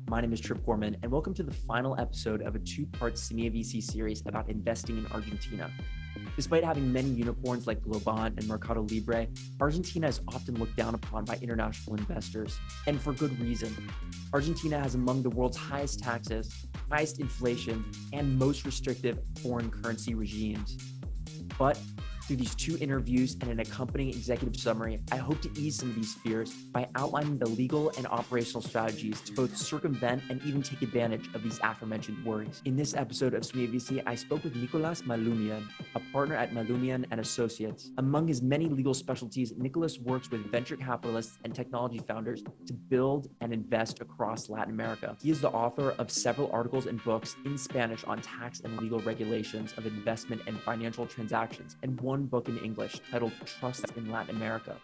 My name is Gorman, and welcome to the final episode of a two-part Semilla.VC series about investing in Argentina. Despite having many unicorns like Globant and MercadoLibre, Argentina is often looked down upon by international investors, and for good reason. Argentina has among the world's highest taxes, highest inflation, and most restrictive foreign currency regimes. But through these two interviews and an accompanying executive summary, I hope to ease some of these fears by outlining the legal and operational strategies to both circumvent and even take advantage of these aforementioned worries. In this episode of Semilla.VC, I spoke with Nicolás Malumián, a partner at Malumian Associates. Among his many legal specialties, Nicolás works with venture capitalists and technology founders to build and invest across Latin America. He is the author of several articles and books in Spanish on tax and legal regulations of investment and financial transactions, and one book in English titled Trusts in Latin America.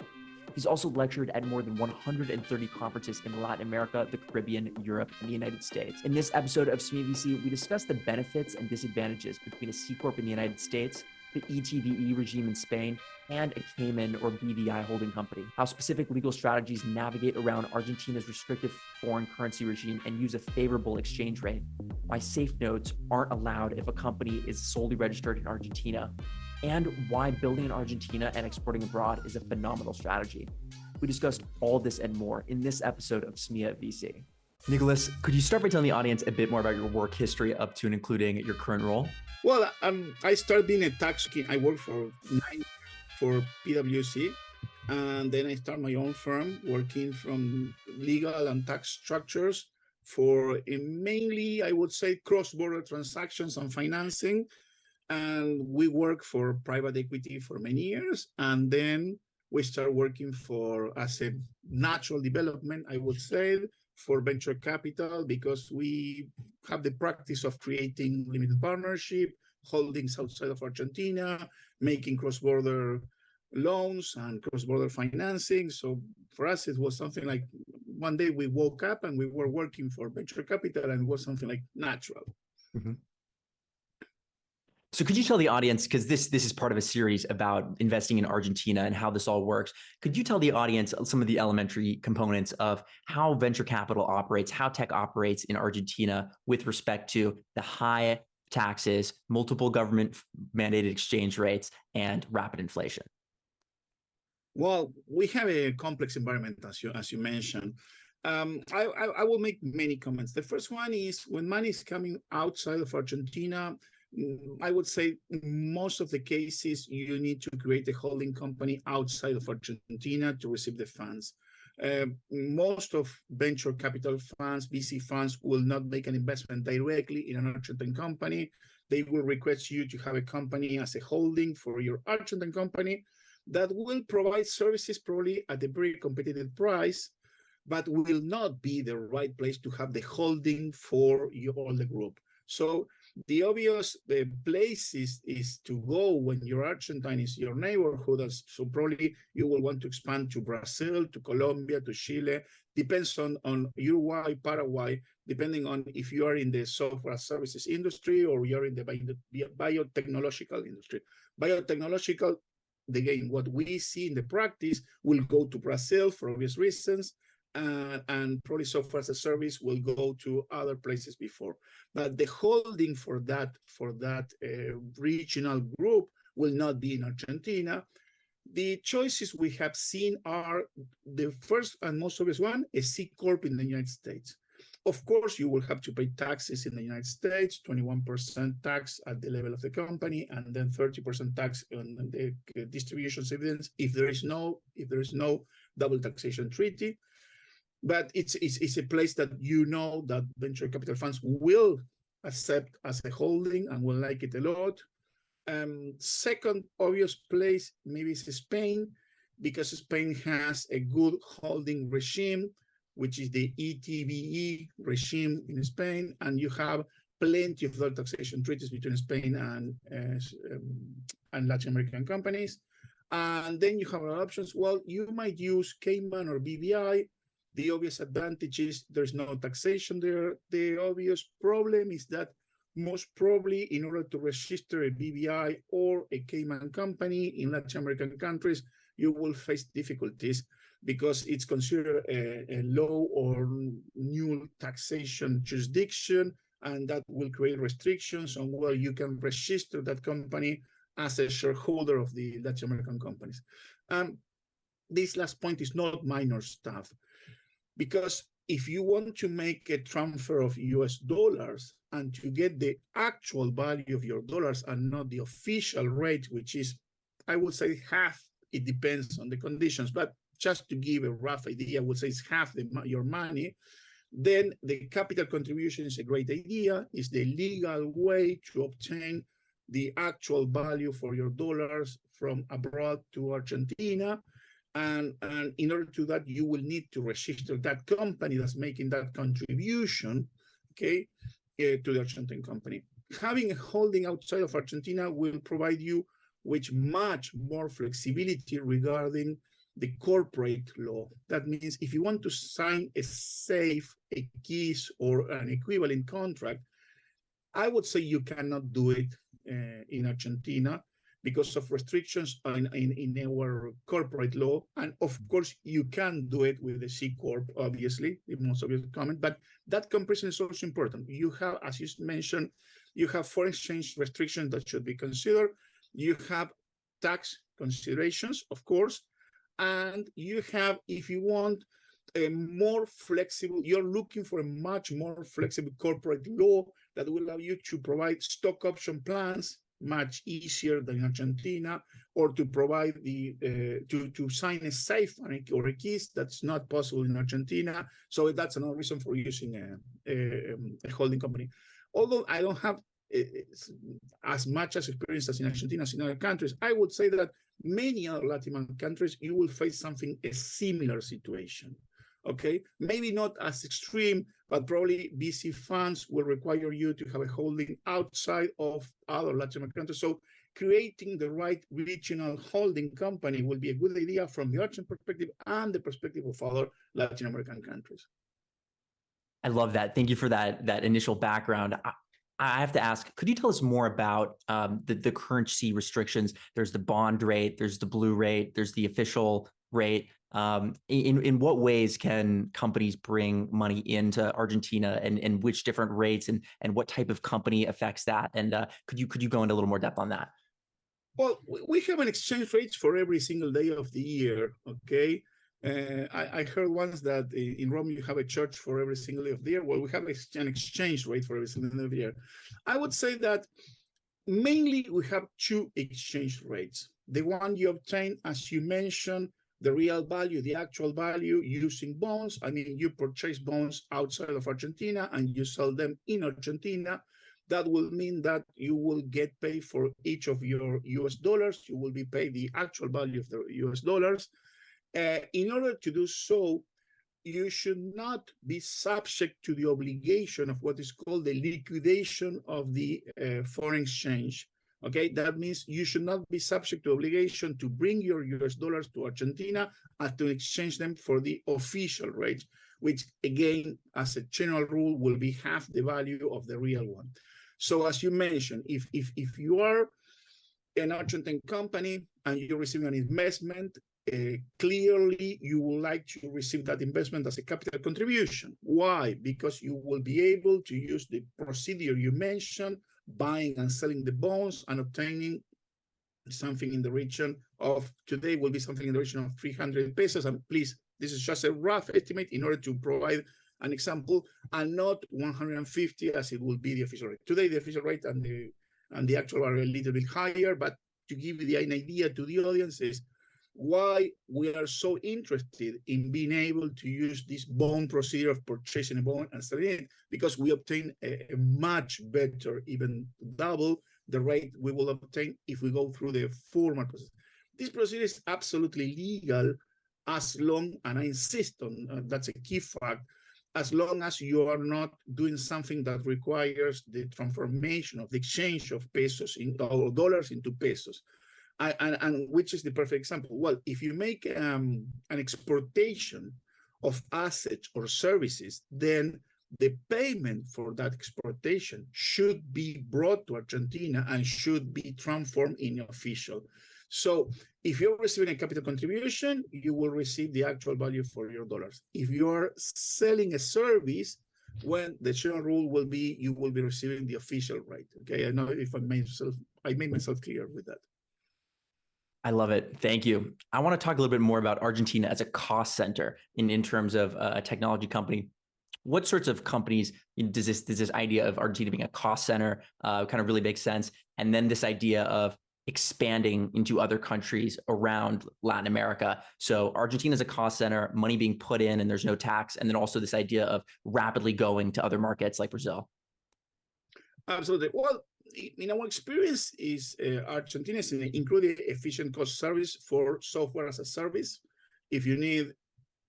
He's also lectured at more than 130 conferences in Latin America, the Caribbean, Europe, and the United States. In this episode of Semilla.VC, we discuss the benefits and disadvantages between a C Corp in the United States, the ETVE regime in Spain, and a Cayman or BVI holding company, how specific legal strategies navigate around Argentina's restrictive foreign currency regime and use a favorable exchange rate, why safe notes aren't allowed if a company is solely registered in Argentina, and why building in Argentina and exporting abroad is a phenomenal strategy. We discussed all this and more in this episode of Semilla.VC. Nicolás, could you start by telling the audience a bit more about your work history up to and including your current role? Well, I started being a tax kid. I worked for 9 years for PwC, and then I started my own firm working from legal and tax structures for mainly, I would say, cross-border transactions and financing. And we worked for private equity for many years. And then we started working as a natural development, I would say, for venture capital, because we have the practice of creating limited partnership, holdings outside of Argentina, making cross-border loans and cross-border financing. So for us, it was something like one day we woke up and we were working for venture capital, and it was something like natural. Mm-hmm. So could you tell the audience, because this is part of a series about investing in Argentina and how this all works, could you tell the audience some of the elementary components of how venture capital operates, how tech operates in Argentina with respect to the high taxes, multiple government mandated exchange rates, and rapid inflation? Well, we have a complex environment, as you mentioned. I will make many comments. The first one is when money is coming outside of Argentina, I would say most of the cases you need to create a holding company outside of Argentina to receive the funds. Most of venture capital funds, VC funds, will not make an investment directly in an Argentine company. They will request you to have a company as a holding for your Argentine company that will provide services probably at a very competitive price, but will not be the right place to have the holding for all the group. So the obvious place is to go when your Argentine is your neighborhood. So probably you will want to expand to Brazil, to Colombia, to Chile. Depends on Uruguay, Paraguay, depending on if you are in the software services industry or you're in the biotechnological industry. Biotechnological, again, what we see in the practice will go to Brazil for obvious reasons. And probably software as a service will go to other places before. But the holding for that regional group will not be in Argentina. The choices we have seen are the first and most obvious one, a C Corp in the United States. Of course, you will have to pay taxes in the United States, 21% tax at the level of the company, and then 30% tax on the distributions dividends if there is no double taxation treaty. But it's a place that that venture capital funds will accept as a holding and will like it a lot. Second obvious place maybe is Spain, because Spain has a good holding regime, which is the ETVE regime in Spain, and you have plenty of double taxation treaties between Spain and Latin American companies. And then you have other options. Well, you might use Cayman or BVI. The obvious advantage is there's no taxation there. The obvious problem is that most probably in order to register a BVI or a Cayman company in Latin American countries, you will face difficulties because it's considered a low or new taxation jurisdiction, and that will create restrictions on whether you can register that company as a shareholder of the Latin American companies. This last point is not minor stuff, because if you want to make a transfer of US dollars and to get the actual value of your dollars and not the official rate, which is, I would say, half, it depends on the conditions, but just to give a rough idea, I would say it's half your money, then the capital contribution is a great idea. It's the legal way to obtain the actual value for your dollars from abroad to Argentina. And in order to do that, you will need to register that company that's making that contribution, okay, to the Argentine company. Having a holding outside of Argentina will provide you with much more flexibility regarding the corporate law. That means if you want to sign a SAFE, a KISS, or an equivalent contract, I would say you cannot do it in Argentina because of restrictions in our corporate law. And of course, you can do it with the C Corp, obviously, the most obvious comment, but that comparison is also important. You have, as you mentioned, you have foreign exchange restrictions that should be considered. You have tax considerations, of course, and you have, if you want, a more flexible, you're looking for a much more flexible corporate law that will allow you to provide stock option plans much easier than in Argentina, or to provide the to sign a SAFE or a KISS that's not possible in Argentina. So that's another reason for using a holding company. Although I don't have as much as experience as in Argentina as in other countries, I would say that many other Latin American countries, you will face something, a similar situation. Okay, maybe not as extreme, but probably VC funds will require you to have a holding outside of other Latin American countries. So creating the right regional holding company will be a good idea from the Argentine perspective and the perspective of other Latin American countries. I love that. Thank you for that initial background. I have to ask, could you tell us more about the currency restrictions? There's the bond rate, there's the blue rate, there's the official rate. In what ways can companies bring money into Argentina, and which different rates, and what type of company affects that? And could you go into a little more depth on that? Well, we have an exchange rate for every single day of the year, okay? I heard once that in Rome you have a church for every single day of the year. Well, we have an exchange rate for every single day of the year. I would say that mainly we have two exchange rates. The one you obtain, as you mentioned, the real value, the actual value using bonds. I mean, you purchase bonds outside of Argentina and you sell them in Argentina. That will mean that you will get paid for each of your US dollars. You will be paid the actual value of the US dollars. In order to do so, you should not be subject to the obligation of what is called the liquidation of the foreign exchange. Okay, that means you should not be subject to obligation to bring your US dollars to Argentina and to exchange them for the official rate, which again, as a general rule, will be half the value of the real one. So as you mentioned, if you are an Argentine company and you're receiving an investment, clearly you would like to receive that investment as a capital contribution. Why? Because you will be able to use the procedure you mentioned, buying and selling the bonds and obtaining something in the region of, today will be something in the region of 300 pesos. And please, this is just a rough estimate in order to provide an example, and not 150 as it will be the official rate. Today, the official rate and the actual are a little bit higher, but to give you an idea to the audience is why we are so interested in being able to use this bond procedure of purchasing a bond and selling it, because we obtain a much better, even double the rate we will obtain if we go through the formal process. This procedure is absolutely legal as long, and I insist on that's a key fact, as long as you are not doing something that requires the transformation of the exchange of pesos or dollars into pesos. And which is the perfect example? Well, if you make an exportation of assets or services, then the payment for that exportation should be brought to Argentina and should be transformed in official. So if you're receiving a capital contribution, you will receive the actual value for your dollars. If you're selling a service, when the general rule will be, you will be receiving the official rate. Okay, I know if I made myself clear with that. I love it. Thank you. I want to talk a little bit more about Argentina as a cost center in terms of a technology company. What sorts of companies does this idea of Argentina being a cost center kind of really make sense? And then this idea of expanding into other countries around Latin America. So Argentina is a cost center, money being put in and there's no tax. And then also this idea of rapidly going to other markets like Brazil. Absolutely. Well, in our experience is Argentina is including efficient cost service for software as a service. If you need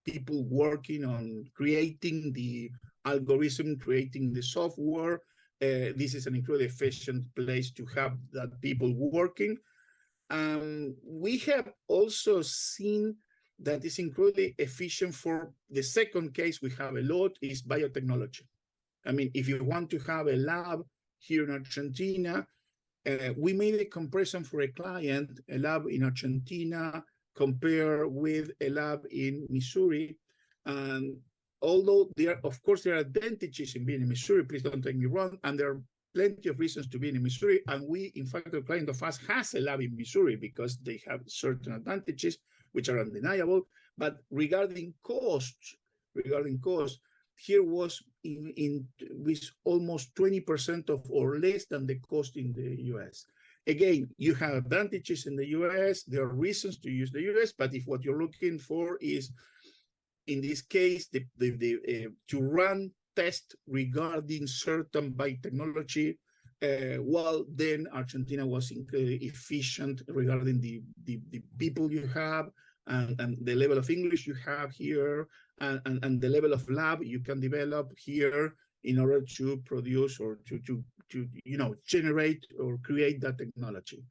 people working on creating the algorithm, creating the software, this is an incredibly efficient place to have that people working. We have also seen that it's incredibly efficient for the second case we have a lot is biotechnology. I mean, if you want to have a lab here in Argentina, we made a comparison for a client, a lab in Argentina, compare with a lab in Missouri. And although of course, there are advantages in being in Missouri, please don't take me wrong, and there are plenty of reasons to be in Missouri. And we, in fact, a client of us has a lab in Missouri because they have certain advantages, which are undeniable. But regarding cost, here was with almost 20% of or less than the cost in the US. Again, you have advantages in the US. There are reasons to use the US, but if what you're looking for is, in this case, to run tests regarding certain biotechnology, well, then Argentina was incredibly efficient regarding the people you have and the level of English you have here and the level of lab you can develop here in order to produce or to generate or create that technology.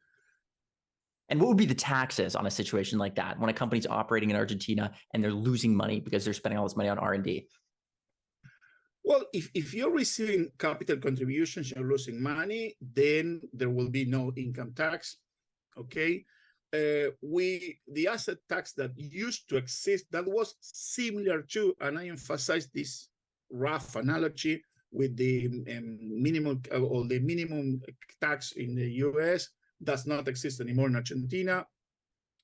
And what would be the taxes on a situation like that when a company's operating in Argentina and they're losing money because they're spending all this money on R&D? Well, if you're receiving capital contributions, you're losing money, then there will be no income tax, okay? The asset tax that used to exist, that was similar to, and I emphasize this rough analogy with the minimum tax in the US, does not exist anymore in Argentina.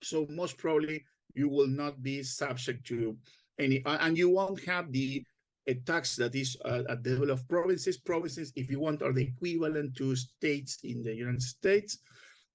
So most probably you will not be subject to any, and you won't have a tax that is at the level of provinces. Provinces, if you want, are the equivalent to states in the United States.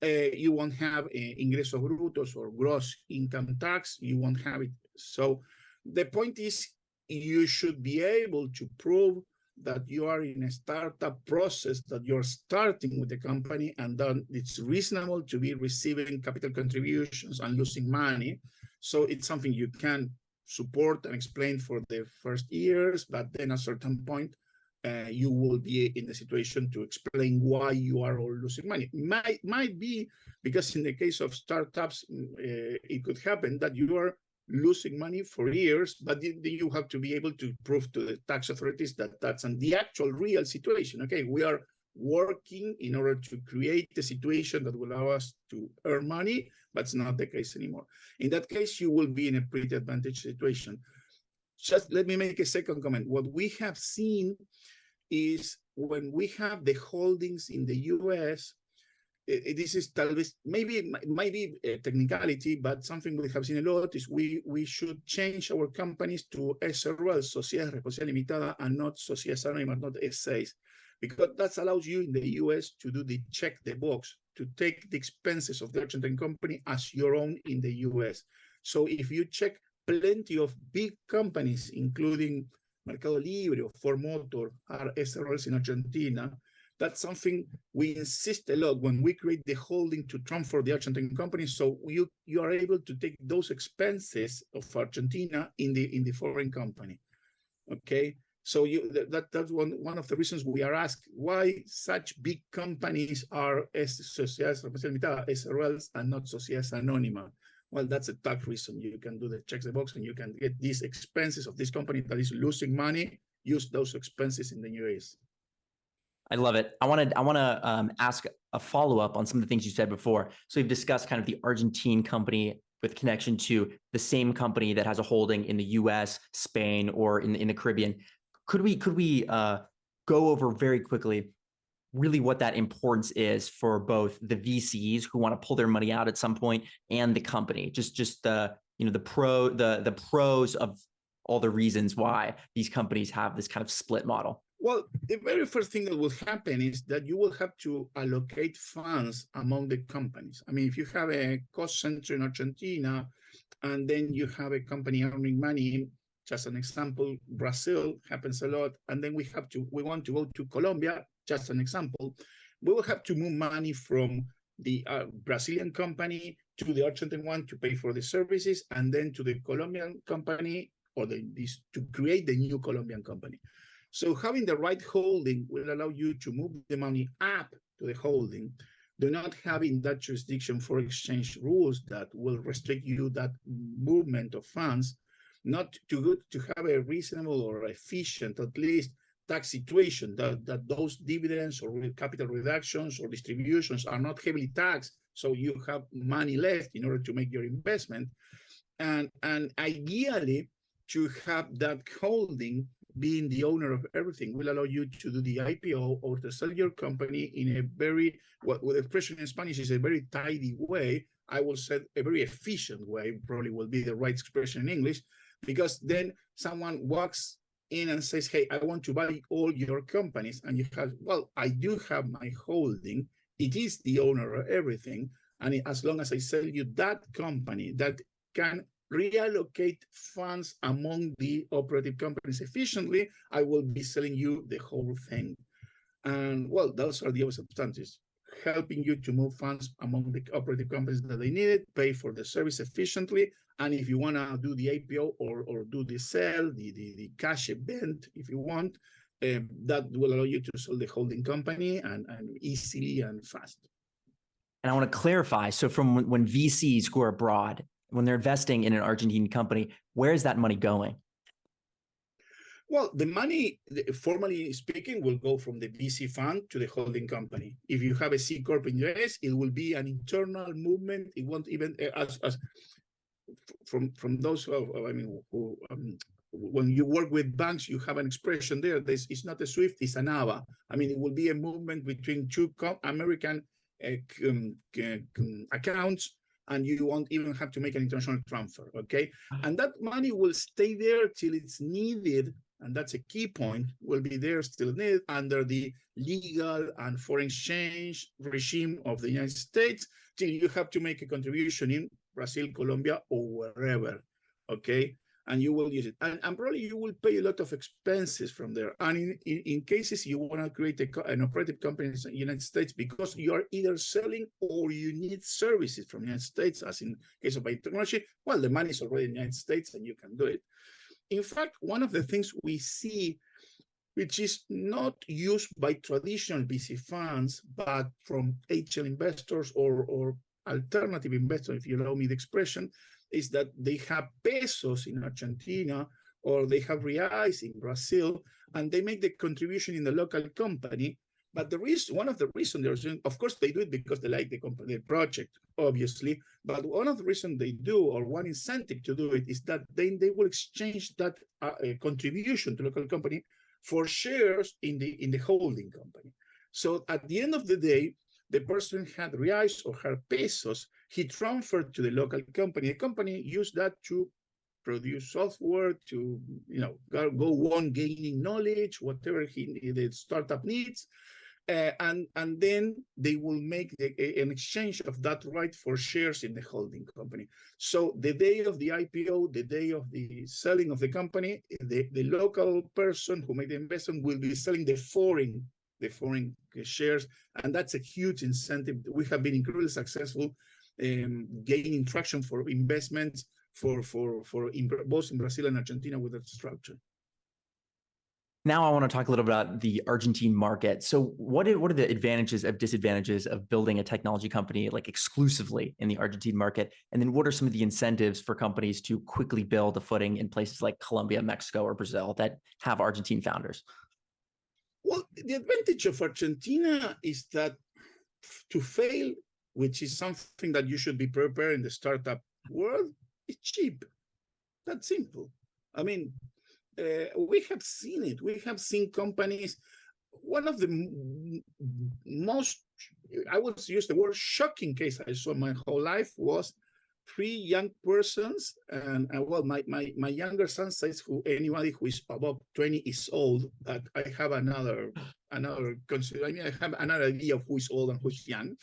You won't have ingresos brutos or gross income tax. You won't have it. So the point is, you should be able to prove that you are in a startup process, that you're starting with the company, and that it's reasonable to be receiving capital contributions and losing money. So it's something you can support and explain for the first years, but then at a certain point, you will be in the situation to explain why you are all losing money. Might be because in the case of startups, it could happen that you are losing money for years, but you have to be able to prove to the tax authorities that that's the actual real situation. Okay, we are working in order to create a situation that will allow us to earn money, but it's not the case anymore. In that case, you will be in a pretty advantageous situation. Just let me make a second comment. What we have seen is when we have the holdings in the US, this is might be a technicality, but something we have seen a lot is we should change our companies to SRL, Sociedades Responsabilidad Limitada, and not Sociedades Anónimas, not SAs, because that allows you in the US to do the check the box, to take the expenses of the Argentine company as your own in the US. So if you check plenty of big companies, including MercadoLibre or Ford Motor, are SRLs in Argentina, that's something we insist a lot when we create the holding to transfer the Argentine company. So you are able to take those expenses of Argentina in the foreign company. Okay, so that's one of the reasons we are asked why such big companies are Sociedades Responsabilidad Limitada, SRLs, and not Sociedades Anónimas. Well, that's a tax reason. You can do the check the box and you can get these expenses of this company that is losing money, use those expenses in the US. I love it. I want to ask a follow-up on some of the things you said before. So we've discussed kind of the Argentine company with connection to the same company that has a holding in the US, Spain, or in the Caribbean. Could we go over very quickly really what that importance is for both the VCs who want to pull their money out at some point and the company? Just the the pros of all the reasons why these companies have this kind of split model. Well, the very first thing that will happen is that you will have to allocate funds among the companies. I mean, if you have a cost center in Argentina, and then you have a company earning money, just an example, Brazil happens a lot, and then we want to go to Colombia, just an example, we will have to move money from the Brazilian company to the Argentine one to pay for the services, and then to the Colombian company, or to create the new Colombian company. So having the right holding will allow you to move the money up to the holding. Do not have in that jurisdiction foreign exchange rules that will restrict you that movement of funds, not too good to have a reasonable or efficient, at least, tax situation that those dividends or capital reductions or distributions are not heavily taxed, so you have money left in order to make your investment. And ideally, to have that holding being the owner of everything will allow you to do the IPO or to sell your company in a very, what the expression in Spanish is a very tidy way. I will say a very efficient way, probably will be the right expression in English, because then someone walks in and says, hey, I want to buy all your companies. And you have, well, I do have my holding. It is the owner of everything. And as long as I sell you that company that can reallocate funds among the operative companies efficiently, I will be selling you the whole thing. And well, those are the other substances, helping you to move funds among the operative companies that they needed, pay for the service efficiently. And if you want to do the IPO or do the sale, the cash event, if you want, that will allow you to sell the holding company and easily and fast. And I want to clarify. So from when VCs who are abroad, when they're investing in an Argentine company, where is that money going? Well, the money, formally speaking, will go from the VC fund to the holding company. If you have a C Corp in the US, it will be an internal movement. It won't even, from those who, when you work with banks, you have an expression there. It's not a SWIFT, it's an ABA. I mean, it will be a movement between two American accounts, and you won't even have to make an international transfer, okay? And that money will stay there till it's needed, and that's a key point, will be there still needed under the legal and foreign exchange regime of the United States, till you have to make a contribution in Brazil, Colombia, or wherever, okay? And you will use it. And probably you will pay a lot of expenses from there. And in cases you want to create an operative company in the United States because you are either selling or you need services from the United States, as in case of biotechnology, well, the money is already in the United States and you can do it. In fact, one of the things we see, which is not used by traditional VC funds, but from angel investors or alternative investors, if you allow me the expression, is that they have pesos in Argentina or they have reais in Brazil, and they make the contribution in the local company. But one of the reasons, of course, they do it because they like the project, obviously. But one of the reasons they do, or one incentive to do it, is that then they will exchange that contribution to local company for shares in the holding company. So at the end of the day, the person had reais or had pesos, he transferred to the local company. The company used that to produce software, to go on gaining knowledge, whatever the startup needs. And then they will make an exchange of that right for shares in the holding company. So the day of the IPO, the day of the selling of the company, the local person who made the investment will be selling the foreign shares, and that's a huge incentive. We have been incredibly successful gaining traction for investments both in Brazil and Argentina with that structure. Now I want to talk a little about the Argentine market. So what are the advantages and disadvantages of building a technology company like exclusively in the Argentine market? And then what are some of the incentives for companies to quickly build a footing in places like Colombia, Mexico, or Brazil that have Argentine founders? Well, the advantage of Argentina is that to fail, which is something that you should be prepared in the startup world, is cheap. That's simple. I mean, we have seen it. We have seen companies. One of the most, I would use the word shocking case I saw my whole life was 3 young persons, and well, my younger son says anybody who is above 20 is old. But I have another consider. I mean, I have another idea of who is old and who's young.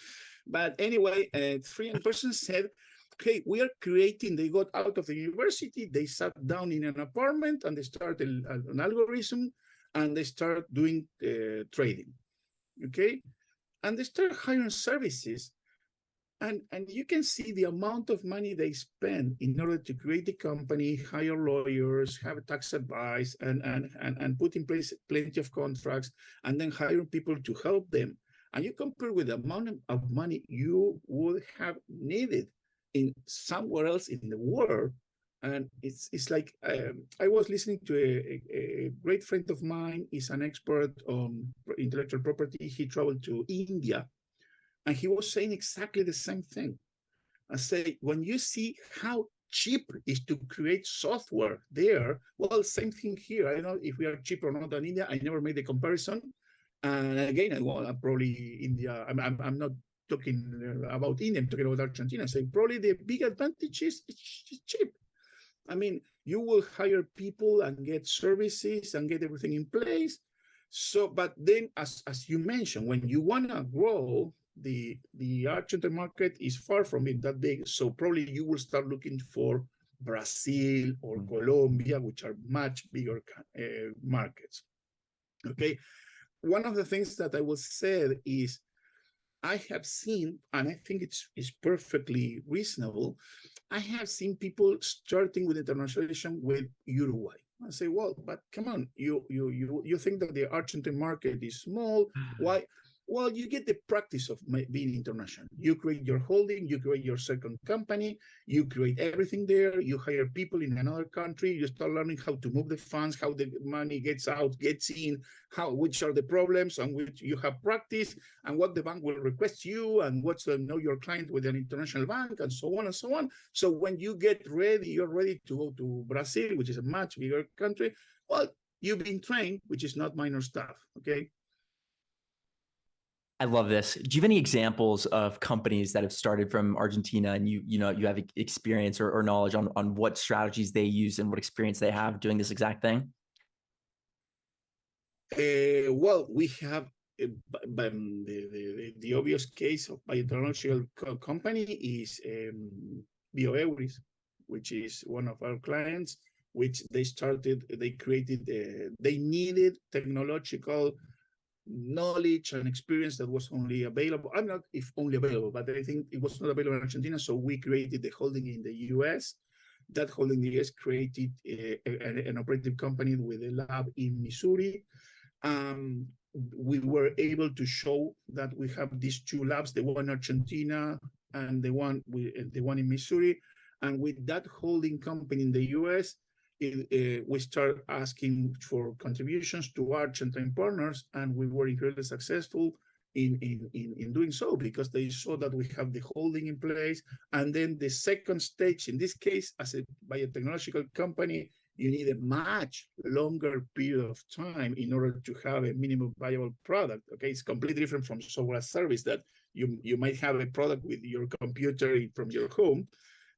But anyway, 3 young persons said, "Okay, we are creating." They got out of the university. They sat down in an apartment and they started an algorithm, and they start doing trading. Okay, and they start hiring services. And you can see the amount of money they spend in order to create the company, hire lawyers, have tax advice, and put in place plenty of contracts, and then hire people to help them. And you compare with the amount of money you would have needed in somewhere else in the world. And it's like, I was listening to a great friend of mine. He's an expert on intellectual property. He traveled to India. And he was saying exactly the same thing. I say, when you see how cheap it is to create software there, well, same thing here. I don't know if we are cheaper or not than India. I never made the comparison. And again, I'm probably India. I'm not talking about India. I'm talking about Argentina. So probably the big advantage is it's cheap. I mean, you will hire people and get services and get everything in place. So, but then, as you mentioned, when you want to grow, the Argentine market is far from it that big. So probably you will start looking for Brazil or Colombia, which are much bigger markets. Okay. One of the things that I will say is I have seen, and I think it's perfectly reasonable, I have seen people starting with internationalization with Uruguay. I say, well, but come on, you think that the Argentine market is small? Why? Well, you get the practice of being international. You create your holding, you create your second company, you create everything there, you hire people in another country, you start learning how to move the funds, how the money gets out, gets in, which are the problems on which you have practice, and what the bank will request you, and what's the know your client with an international bank, and so on and so on. So when you get ready, you're ready to go to Brazil, which is a much bigger country. Well, you've been trained, which is not minor stuff, okay? I love this. Do you have any examples of companies that have started from Argentina and you have experience or knowledge on what strategies they use and what experience they have doing this exact thing? Well, we have the obvious case of biotechnological company is BioEuris, which is one of our clients, which they created, they needed technological knowledge and experience that was only available. I'm not if only available, but I think it was not available in Argentina. So we created the holding in the US. That holding in the US created an operative company with a lab in Missouri. We were able to show that we have these 2 labs, the one in Argentina and the one in Missouri. And with that holding company in the US, we start asking for contributions to Argentine partners, and we were incredibly successful in doing so because they saw that we have the holding in place. And then the second stage, in this case, as a biotechnological company, you need a much longer period of time in order to have a minimum viable product. Okay, it's completely different from software as service that you might have a product with your computer from your home.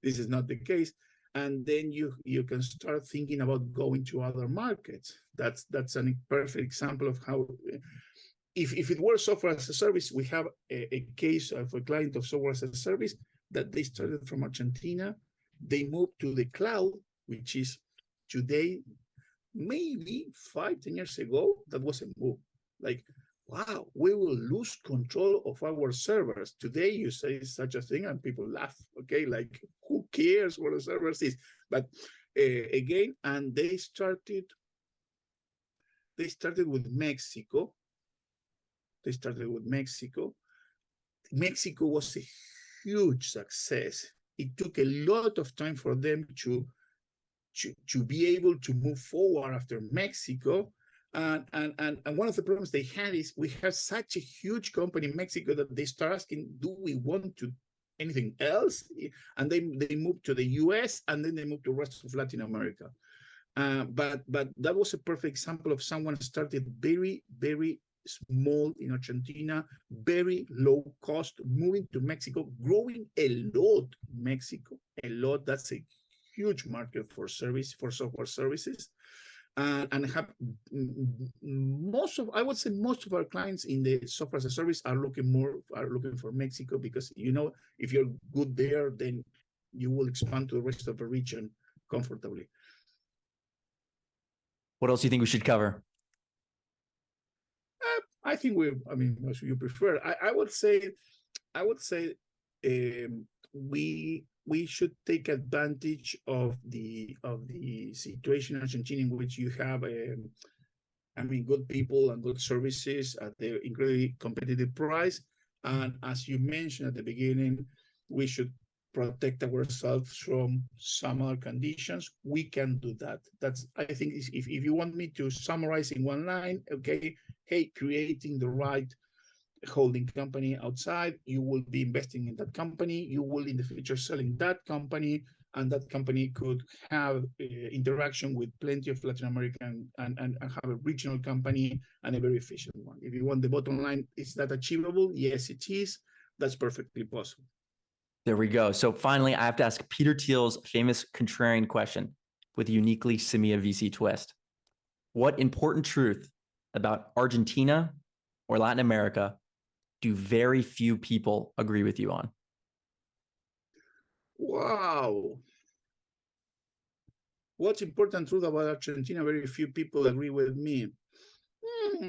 This is not the case. And then you can start thinking about going to other markets. That's a perfect example of how, if it were software as a service, we have a case of a client of software as a service that they started from Argentina. They moved to the cloud, which is today, maybe 5-10 years ago, that was a move. Like, wow, we will lose control of our servers. Today, you say such a thing and people laugh, okay? Like, who cares what a server is? But again, and they started with Mexico. Mexico was a huge success. It took a lot of time for them to be able to move forward after Mexico. And one of the problems they had is we have such a huge company in Mexico that they start asking, do we want to anything else? And they moved to the US, and then they moved to the rest of Latin America. But that was a perfect example of someone started very, very small in Argentina, very low cost, moving to Mexico, growing a lot in Mexico, a lot. That's a huge market for software services. And have I would say most of our clients in the software as a service are looking for Mexico, because if you're good there, then you will expand to the rest of the region comfortably. What else do you think we should cover? I think as you prefer. I would say we should take advantage of the situation in Argentina, in which you have good people and good services at the incredibly competitive price. And as you mentioned at the beginning, we should protect ourselves from some other conditions. We can do that. I think if you want me to summarize in one line, okay, hey, creating the right holding company outside, you will be investing in that company, you will in the future selling that company, and that company could have interaction with plenty of Latin American and have a regional company and a very efficient one. If you want the bottom line, is that achievable? Yes, it is. That's perfectly possible. There we go. So finally, I have to ask Peter Thiel's famous contrarian question with a uniquely Semilla.VC twist. What important truth about Argentina or Latin America do very few people agree with you on? Wow. What's important truth about Argentina? Very few people agree with me.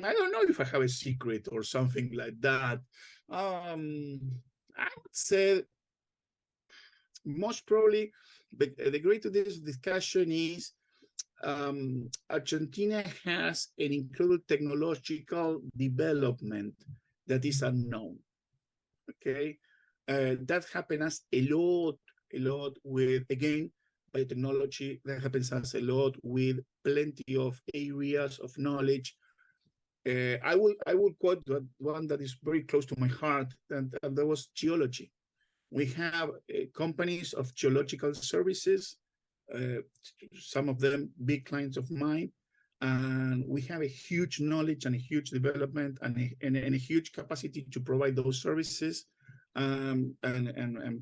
I don't know if I have a secret or something like that. I would say most probably, but the great to this discussion is Argentina has an incredible technological development that is unknown. Okay, that happens a lot with, again, biotechnology. That happens a lot with plenty of areas of knowledge. I will quote one that is very close to my heart, and that was geology. We have companies of geological services, some of them big clients of mine, and we have a huge knowledge and a huge development and a huge capacity to provide those services. And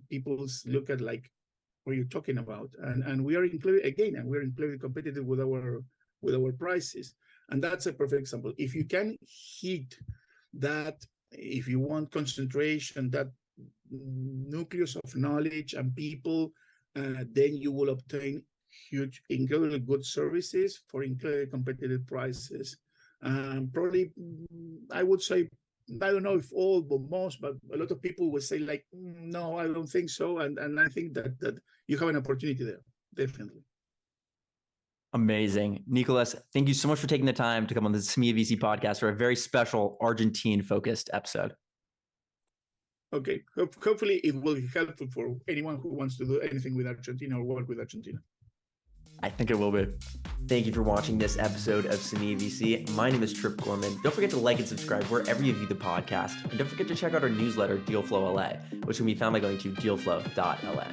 people look at like, what are you talking about? And we are incredibly competitive with our prices. And that's a perfect example. If you can hit that, if you want concentration, that nucleus of knowledge and people, then you will obtain huge, incredibly good services for incredibly competitive prices. Probably, I would say, I don't know if all, but most, but a lot of people will say like, no, I don't think so. And I think that you have an opportunity there, definitely. Amazing. Nicolás, thank you so much for taking the time to come on the Semilla.VC podcast for a very special Argentine-focused episode. Okay. Hopefully it will be helpful for anyone who wants to do anything with Argentina or work with Argentina. I think it will be. Thank you for watching this episode of Semilla.VC. My name is Trip Gorman. Don't forget to like and subscribe wherever you view the podcast. And don't forget to check out our newsletter, Dealflow LA, which can be found by going to dealflow.la.